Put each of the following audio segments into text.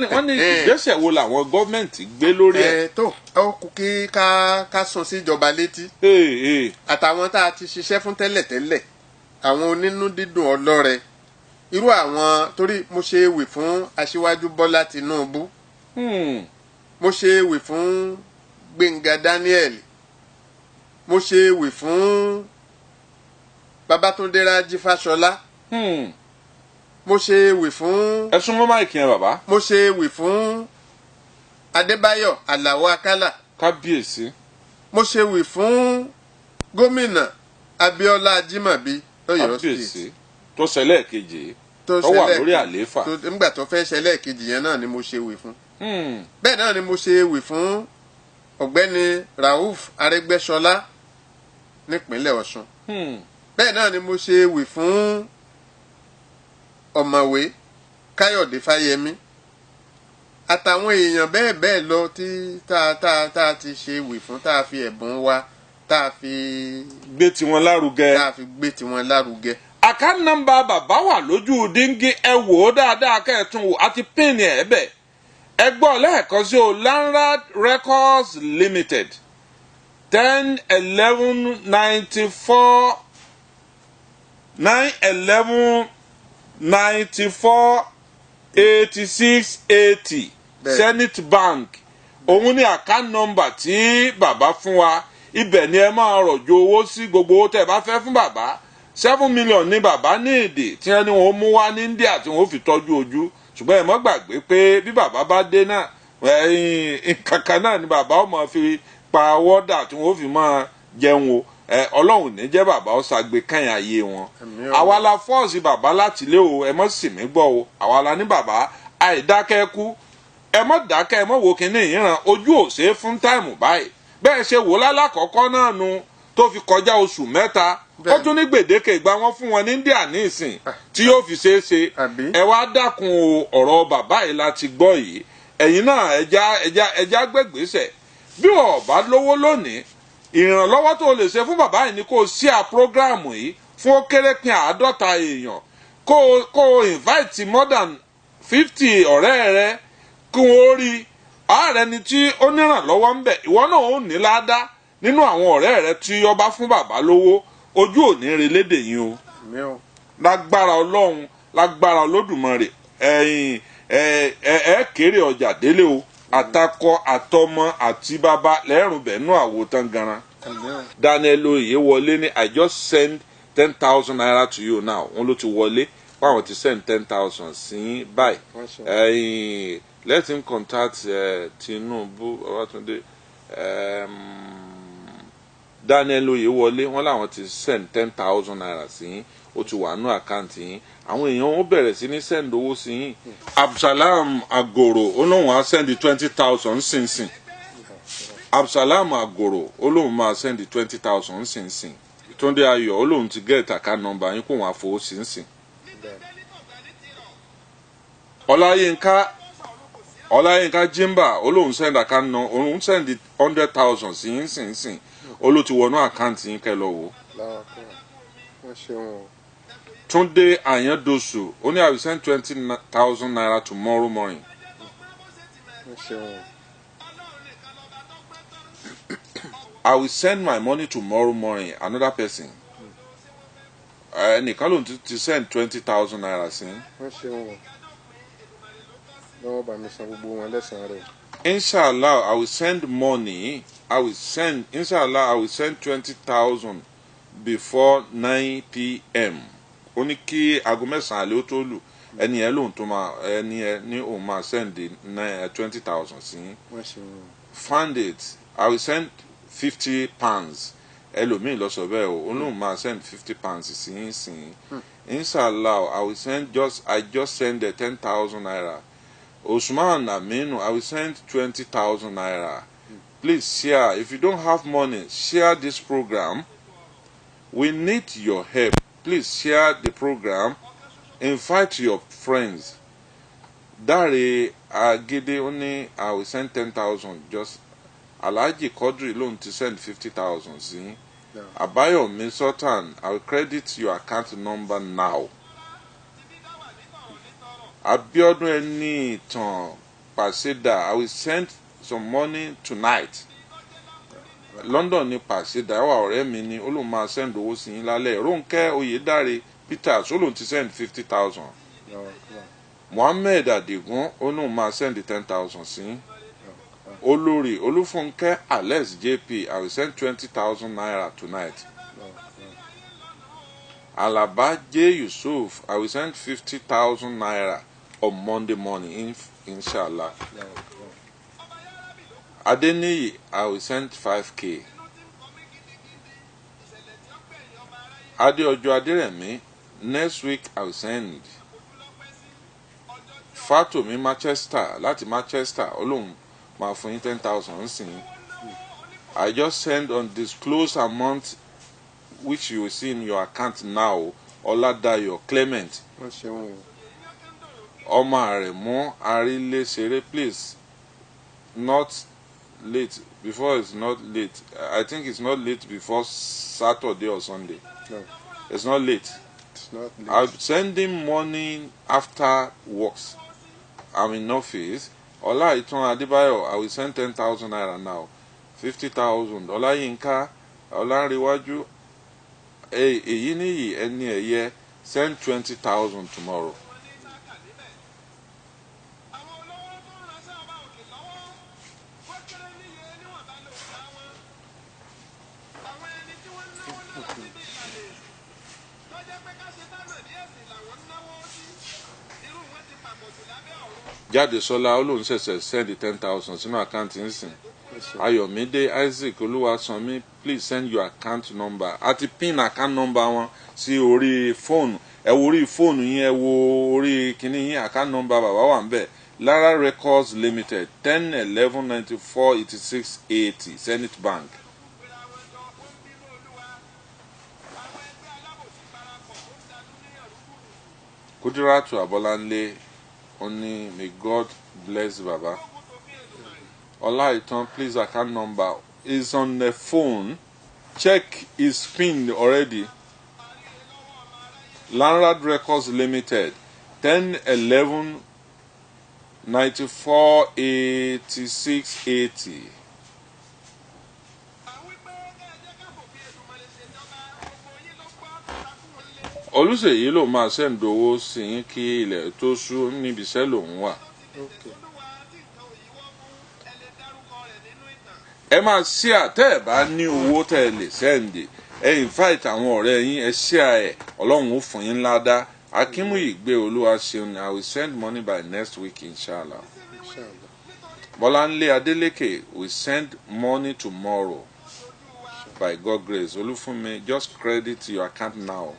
wọ́n ní ìgbésẹ̀ wo làwọn gọ́ọ̀mẹ̀ntì gbé lórí ẹ̀. tó ó kú kí ká sọ sí ìjọba létí àtàwọn tá a ti ṣiṣẹ́ fún tẹ́lẹ̀tẹ́lẹ̀ àwọn onínú dídùn ọlọ́rẹ irú àwọn torí mo ṣe ewì fún aṣíwájú Bọ́lá Tinubu mo ṣe ewì fún Gbénga Daniel mo ṣe ewì fún Babátúndé Rájí Fáṣọlá mo ṣe ewì fún. ẹ súnmọ́ máìkì yẹn bàbá. mo ṣe ewì fún Adébáyọ̀ Àlàó Akálà. kábíyèsí. mo ṣe ewì fún gómìnà Abíọ́lá Ajímọ̀bí lọ́yọ̀ọ́ kábíyèsí tó ṣẹlẹ̀ kejì tó wà lórí àlééfà. nígbà tó fẹ́ ṣẹlẹ̀ kejì yẹn náà ni mo ṣe ewì fún. bẹ́ẹ̀ náà ni mo ṣe ewì fún ọ̀gbẹ́ni Rauf Arẹ́gbẹ́ṣọlá nípínlẹ̀ Ọ̀ṣun. bẹ́ẹ̀ náà ni mo ṣe ewì fún ọ̀mọ̀wé Káyọ̀dé Fáyẹmí àtàwọn èèyàn bẹ́ẹ̀ bẹ́ẹ̀ lọ tí tá a ti ṣe ewì fún tá a fi ẹ̀bùn wa tá a fi gbé tiwọn lárugẹ. tá a fi gbé tiwọn lárugẹ. àkáǹtì nọ́mbà bàbá wà lójú díngí ẹ wò ó dáadáa kẹ́ẹ̀tún wò àti píìnì ẹ̀ bẹ̀ ẹ gbọ́ lẹ́ẹ̀kan sí o Lanrad Records Limited 10/11/94 9/11/94 8680 Zenith Bank òun ní àkáǹtì nọ́mbà tí bàbá fún wa ibẹ̀ ni ẹ máa rọ̀jò owó sí gbogbo owó tẹ́ ẹ bá fẹ́ fún bàbá 7 million ní bàbá ní èdè tí wọ́n ní wọ́n mú wá ní India tí wọ́n fi tọ́jú ojú ṣùgbọ́n ẹ mọ́ gbàgbé pé bí bàbá bá dé náà kankan náà ni bàbá ó máa fi pa wọ́dà tí wọ́n fi máa jẹun o Ọlọ́run ní jẹ́ bàbá ó ṣàgbé kẹ́yìn ayé wọn àwa la fọ́ọ̀sì bàbá láti lé o ẹ mọ́ sì mí gbọ́ o àwa la ní bàbá àìdákẹ́ kú ẹ mọ́ dákẹ́ ẹ mọ́ wo kínní ìran ojú ò ṣe é fún táìmù báyìí bẹ́ẹ̀ ṣe wò lálákọ̀ọ́kọ́ náà nu tó fi kọjá oṣù mẹ́ta ó tún ní gbèdéke ìgbà wọn fún wọn ní India ní ìsìn tí yóò fi ṣeé ṣe ẹ wá dákun ọ̀rọ̀ bàbá yìí láti gbọ́ yìí ẹ̀yin náà ẹja gbẹ̀gbẹ̀sẹ̀ bí o bá lówó lónìí ìrànlọ́wọ́ tó lè ṣe fún bàbá yìí ni kó o ṣíà prógráàmù yìí fún ó kéré pin 50 èèyàn kó o invite more than 50 ọ̀rẹ́ rẹ kí wọ́n rí ààrẹ ni tí ó nírànlọ́wọ́ ń bẹ̀ ìwọ náà ó ní ládàá nínú àwọn ọ̀rẹ́ rẹ tí ó bá fún bàbá lówó ojú ò ní rí lédè yín o lágbára Ọlọ́run lágbára Olódùmarè ẹ̀yin ẹ kéré ọjà délé o àtakọ àtọmọ àti bàbá lẹ́rùn bẹ̀ẹ́nú àwòtán ganan Daniel Oyewole ní I just send 10,000 naira to you now wọn ló ti wọlé fáwọn ti send 10,000 sí báyìí ẹ̀yin let him contact Tinubu Babatunde Daniel Oyewole wọn làwọn ti send 10,000 naira sí yín ó ti wà nú àkáǹtì yín àwọn èèyàn ó bẹ̀rẹ̀ sí ní send owó sí yín Absalam Agoro olóhùn á send 20,000 sínsìn Absalam Agoro olóhùn máa send 20,000 sínsìn Túndé Ayọ̀ olóhùn ti get account number yín kó wọn àfọwọ́ sínsìn Ọláyínká Jimba olóhùn send account number olóhùn send 100,000 sí yín sínsìn olóhùn ti wọnú àkáǹtì yín kẹ́ lọ wò. Túndé Àyàndòsù ó ní I will send 20,000 naira tomorrow morning. I will send my money tomorrow morning. Another person. Ẹnìkan ló ti send 20,000 naira sí. Inshallah, I will send money. Inshallah, I will send 20,000 before 9 p.m. ó ní kí aago mẹ́sàn-án àlẹ́ ó tó lù ẹni ẹ lóhùn tó máa ẹni ẹ ní òun máa send 20,000 sí. Found it I will send 50 pounds ẹlòmíì lọ sọ bẹ́ẹ̀ o olóhùn máa send 50 pounds sí yín sí. Inshallah I will send I just send 10,000 naira. Usman Aminu I will send 20,000 naira. Please share. If you don't have money, share this program. We need your help. Please share the program. Invite your friends. Dare Agede only I will send 10,000. Just Alhaji Quadri loan to send 50,000. See, Abayomi Sultan, I will credit your account number now. Abiodun Enitan Paseda, I will send some money tonight. London ní Paseda wà ọ̀rẹ́ mi ní ó lóun máa send owó sí yín lálẹ́. Rónkẹ́ Oyèdáre Peters ó lóun ti send 50,000. Mohammed Adigun ó lóun máa send 10,000 sí yín. Olórí Olúfúnkẹ́ Alex JP, I will send 20,000 naira tonight. Alaba J Yusuf, I will send 50,000 naira on Monday morning, inshallah. Adeniyi, I will send 5K. Adeojo Aderemi, next week I will send. Fatomi Manchester, láti Manchester, Olóhùn máa fún yín 10,000 sí. I just send undisclosed amount which you will see in your account now. Oladayo Clement. Ọmọ Aremu Arilesere, please. Not late. Before it's not late. I think it's not late before Saturday or Sunday. No. It's not late. It's not late. I'll send him money after works. I'm in office. Olaitan Adebayo, I will send 10,000 naira now. 50,000. Olayinka, Olanrewaju, Eyiniyi Eni Eye, send 20,000 tomorrow. Jadesola Olóhùn ṣẹ̀ṣẹ̀ send 10,000 sínú àkáǹtì nsìn. Ayọ̀mídé Isaac Olúwasanmi, please send your account number. Àti pin account number wọn sí orí fóònù. Ẹ wo orí fóònù yín, ẹ wo orí kíní yín, account number bàbá wà ń bẹ̀. Lara Records Limited 10-11-94-86-80 Zenith Bank. Kudiratu Abolanle, only may God bless Baba. Olaitan, please, account number is on the phone. Check is pinned already. Landlord Records Limited 10-11-94-86-80. Olúṣèyí ló máa send owó sí yín kí ilẹ̀ tó ṣú níbi iṣẹ́ lòun wà. Ẹ máa share tẹ́ ẹ bá ní owó tẹ́ ẹ lè send. Ẹ invite àwọn ọ̀rẹ́ yín, ẹ share ẹ̀, Ọlọ́run ó fún yín ládá. Akínmúyìgbé Olúwaṣeun, I will send money by next week, inshallah. Bọ́láńlé Adélékè will send money tomorrow by God's grace. Olúfúnmi, just credit your account now.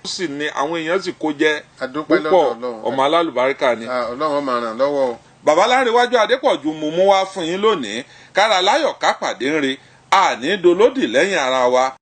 Ó sì ní àwọn èèyàn sì kó jẹ́ púpọ̀ ọmọ alálùbáríkà ni. Ọlọ́run máa ràn lọ́wọ́ o. Bàbá Lárewájú Adépọ̀jù mo mú wá fún yín lónìí. Kára láyọ̀ ká pàdé ń re, àní dolódì lẹ́yìn ara wa.